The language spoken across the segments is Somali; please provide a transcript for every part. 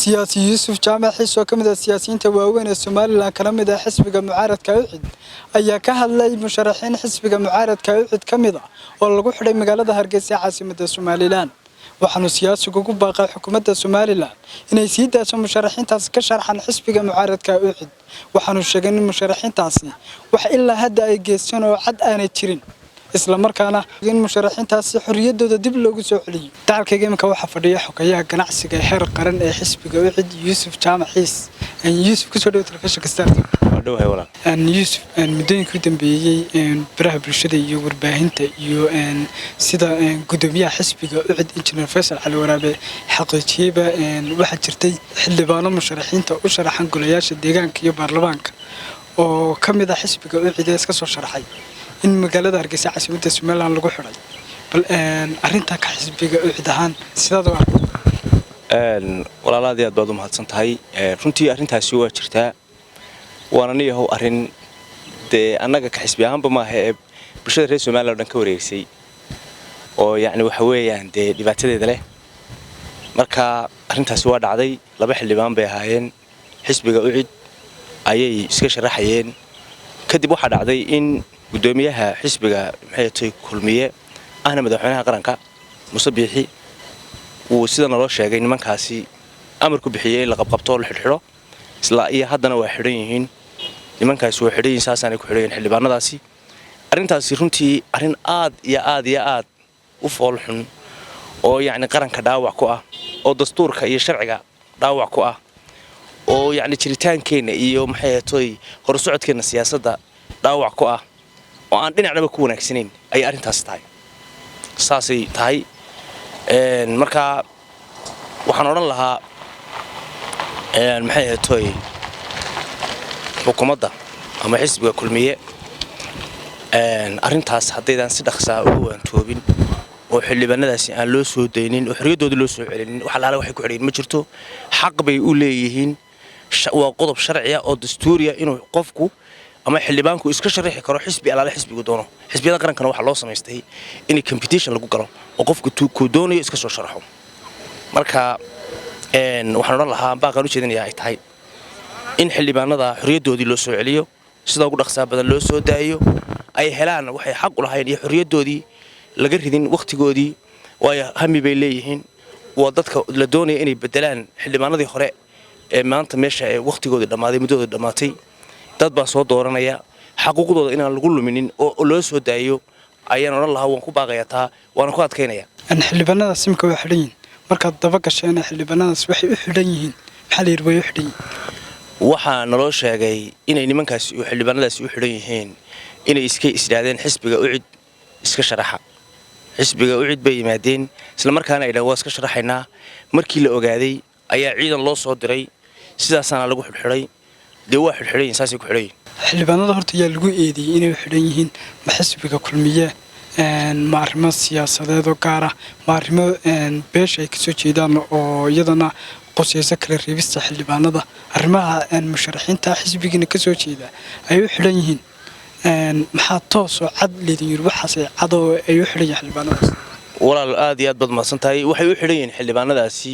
siyaasi Yuusuf Jaamac Xiis oo kamid ah siyaasiyiinta waaweyn ee Soomaaliland kana mid ah xisbiga mucaaradka UCID ayaa ka hadlay musharaxiin xisbiga mucaaradka UCID kamid ah oo lagu xidhay magaalada Hargeysa caasimadda Soomaaliland waxaanu siyaasigu ugu baaqay xukuumadda Soomaaliland inay sii daaso musharaxiintaas ka sharxan xisbiga mucaaradka UCID waxaanu sheegay in musharaxiintaasi wax ilaa hadda ay geestaan oo cad aanay jirin isla markaana in musharaxiintaasi xorriyadooda dib loogu soo celiyo dacalkayga imika waxa fadhiya xogayaha ganacsiga heer qaran ee xisbiga UCID Yuusuf Jaamac Xiis Yuusuf ku soo dhaw telefishinka Star wadhow walaal Yuusuf muddooyinkii u dambeeyay baraha bulshada iyo warbaahinta iyo sida gudoomiyaha xisbiga UCID Engineer Faisal Cali Waraabe xaqiijiyayba waxa jirtay xildhibaano musharaxiinta u sharaxan golayaasha deegaanka iyo baarlamaanka oo kamid ah xisbiga UCID ee iska soo sharaxay in magaalada Hargeysa caasimadda Soomaaliland lagu xidhay bal arinta ka xisbiga UCID ahaan sidaad u aragtay walaalaadii aad baad u mahadsan tahay runtii arintaasi waa jirtaa waana niyahow arin de annaga ka xisbi ahaanba maaha ee bulshada reer Soomaaliland dhan ka wareegsay oo yacni waxa weeyaan de dhibaatadeeda leh marka arintaasi waa dhacday laba xildhibaan bay ahaayeen xisbiga UCID ayay iska sharaxayeen kadib waxa dhacday in gudoomiyaha xisbiga maxay kulmiye ahna madaxweynaha qaranka Muuse Biixi uu sida naloo sheegay nimankaasi amar ku bixiyay in la qabqabto la xidhxidho isla iyo haddana waa xidhan yihiin nimankaasi waa xidhan yihiin saasaanay ku xidhan xildhibaanadaasi arintaasi runtii arin aad u fool xun oo yacni qaranka dhaawac ku ah oo dastuurka iyo sharciga dhaawac ku ah oo yacni jiritaankeena iyo maxay horsocodkeena siyaasadda dhaawac ku ah oo aan dhinacnaba ku wanaagsanayn ay arintaas tahay saasay tahay marka waxaan oran lahaa maxay xukuumadda ama xisbiga kulmiye arintaas haddaydan si dhaqsaa ugu waantoobin oo xildhibaanadaasi aan loo soo daynin oo xorriyadooda loo soo celinin wax alaala waxay ku xidheen ma jirto xaq bay u leeyihiin waa qodob sharci ah oo dastuuriya inuu qofku ama xildhibaanku iska sharaxi karo xisbi alaala xisbigu doono xisbiyada qarankana waxa loo sameystay in competition lagu galo oo qofku ku doonayo iska soo sharaxo marka waxaan oran lahaa baaqan u jeedinayaa ay tahay in xildhibaanada xorriyadoodii loo soo celiyo sida ugu dhaqsaa badan loo soo daayo ay helaan waxay xaq u lahayn iyo xorriyadoodii laga ridin waqtigoodii waayo hami bay leeyihiin waa dadka la doonaya inay bedelaan xildhibaanadii hore ee maanta meesha ee waqtigoodii dhammaaday muddadooda dhammaatay dad baa soo dooranaya xaquuqdooda inaan lagu luminin oo loo soo daayo ayaan oran lahaa waan ku baaqayaa taa waana ku adkaynaya xildhibaanada simka waa xidhan yihiin markaad daba gasheen xildhibaanadaas waxay u xidhan yihiin maxaa la yidhi way u xidhan yihiin waxaa naloo sheegay inay nimankaasi oo xildhibaanadaasi u xidhan yihiin inay iska isdhaadeen xisbiga UCID iska sharaxa xisbiga UCID bay yimaadeen isla markaana ay waa iska sharaxaynaa markii la ogaaday ayaa ciidan loo soo diray sidaasaana lagu xidhxidhay dee waa xidhxidhayin saasay ku xidhayin xildhibaanada horta yaa lagu eedeeyey inay xidhan yihiin ma xisbiga kulmiye ma arrimo siyaasadeed oo gaar ah ma arrimo beesha ay kasoo jeedaan oo iyadana qosayso kala reebista xildhibaanada arrimaha musharaxiinta xisbigiina kasoo jeeda ay u xidhan yihiin maxaa toos oo cad leedin yiri waxaas cad oo ay u xidhan yihiin xildhibaanadaas walaal aad iyo aad baad mahadsan tahay waxay u xidhan yihiin xildhibaanadaasi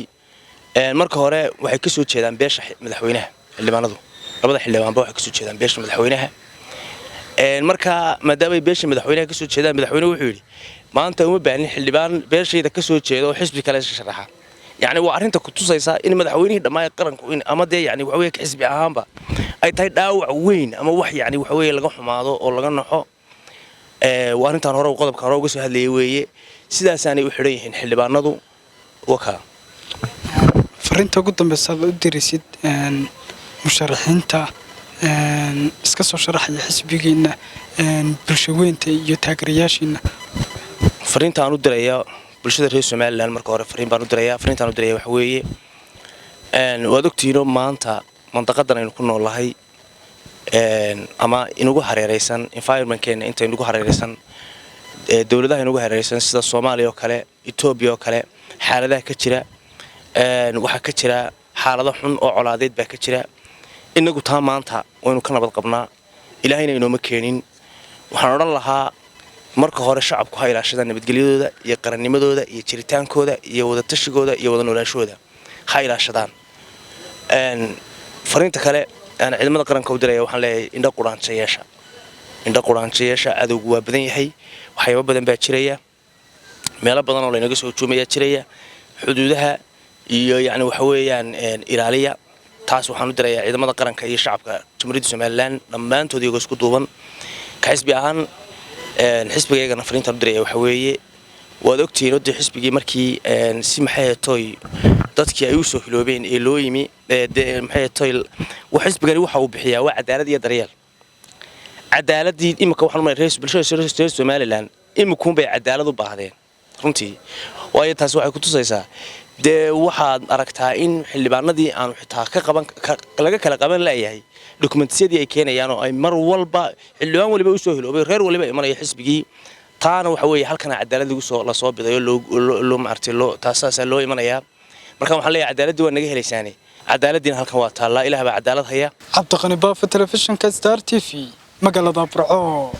marka hore waxay kasoo jeedaan beesha madaxweynaha xildhibaanadu labada xildhibaanba waxay kasoo jeedaan beesha madaxweynaha marka maadaama beesha madaxweynaha kasoo jeedaan madaxweynuhu wuxuu yidhi maanta uma baahnin xildhibaan beeshayda kasoo jeeda oo xisbi kale iska sharaxa yacni waa arrinta ku tusaysa in madaxweynihii dhammaan qaranku ama dee yacni waxa weeye xisbi ahaanba ay tahay dhaawac weyn ama wax yacni waxa weeye laga xumaado oo laga naxo waa arrintan hore qodobka hore uga soo hadlayay weeye sidaasaanay u xidhan yihiin xildhibaanadu wakaa fariinta ugu dambeysa aad u dirisid musharaxiinta iska soo sharaxaya xisbigiina bulshaweynta iyo taageerayaashiina fariinta aan u dirayaa bulshada reer Soomaaliland marka hore fariintaan u dirayaa waxa weeye waad ogtiino maanta mandaqadan aynu ku noolahay ama inugu hareeraysan environmentkeena inta inugu hareeraysan dawladaha inugu hareeraysan sida Soomaaliya oo kale Itoobiya oo kale xaaladaha ka jira waxa ka jira xaalado xun oo colaadeed baa ka jira inagu taa maanta waynu ka nabad qabnaa ilaahayna inooma keenin waxaan oran lahaa marka hore shacabku ha ilaashadaan nabadgelyadooda iyo qarannimadooda iyo jiritaankooda iyo wada tashigooda iyo wada noolaashooda ha ilaashadaan fariinta kale aan ciidamada qaranka u diraya waxaan leeyahay indha quraanjeeyasha adowgu waa badan yahay waxyaabo badan baa jiraya meelo badan oo laynaga soo joomaya jiraya xuduudaha iyo yacni waxa weeyaan ilaaliya taas waxaan u dirayaa ciidamada qaranka iyo shacabka Jamhuuriyadda Soomaaliland dhammaantood iyaga isku duuban ka xisbi ahaan xisbigeena fariinta u diraya waxa weeye waad ogtiin oo xisbigii markii si maxay toy dadkii ay u soo hiloobeen ee loo yimi maxay toy xisbigani waxa uu bixiyaa waa cadaalad iyo daryeel cadaaladii imika waxaan u leeyahay bulshada Soomaaliland imikuun bay cadaalad u baahdeen runtii waayo taas waxay ku tusaysaa waxaad aragtaa in xildhibaanadii aanu xitaa laga kala qaban leeyahay dokumentiyadii ay keenayaan oo ay mar walba xildhibaan waliba u soo hiloobay reer waliba imanaya xisbigii taana waxa weeye halkan cadaalad la soo bidayo loo maartay taasaas loo imanaya marka waxaan leeyahay cadaaladii waa naga helaysaane cadaaladiina halkan waa taala ilaahay baa cadaalad haya Cabdi Qani Baaf telefishinka Star TV magaalada Burco.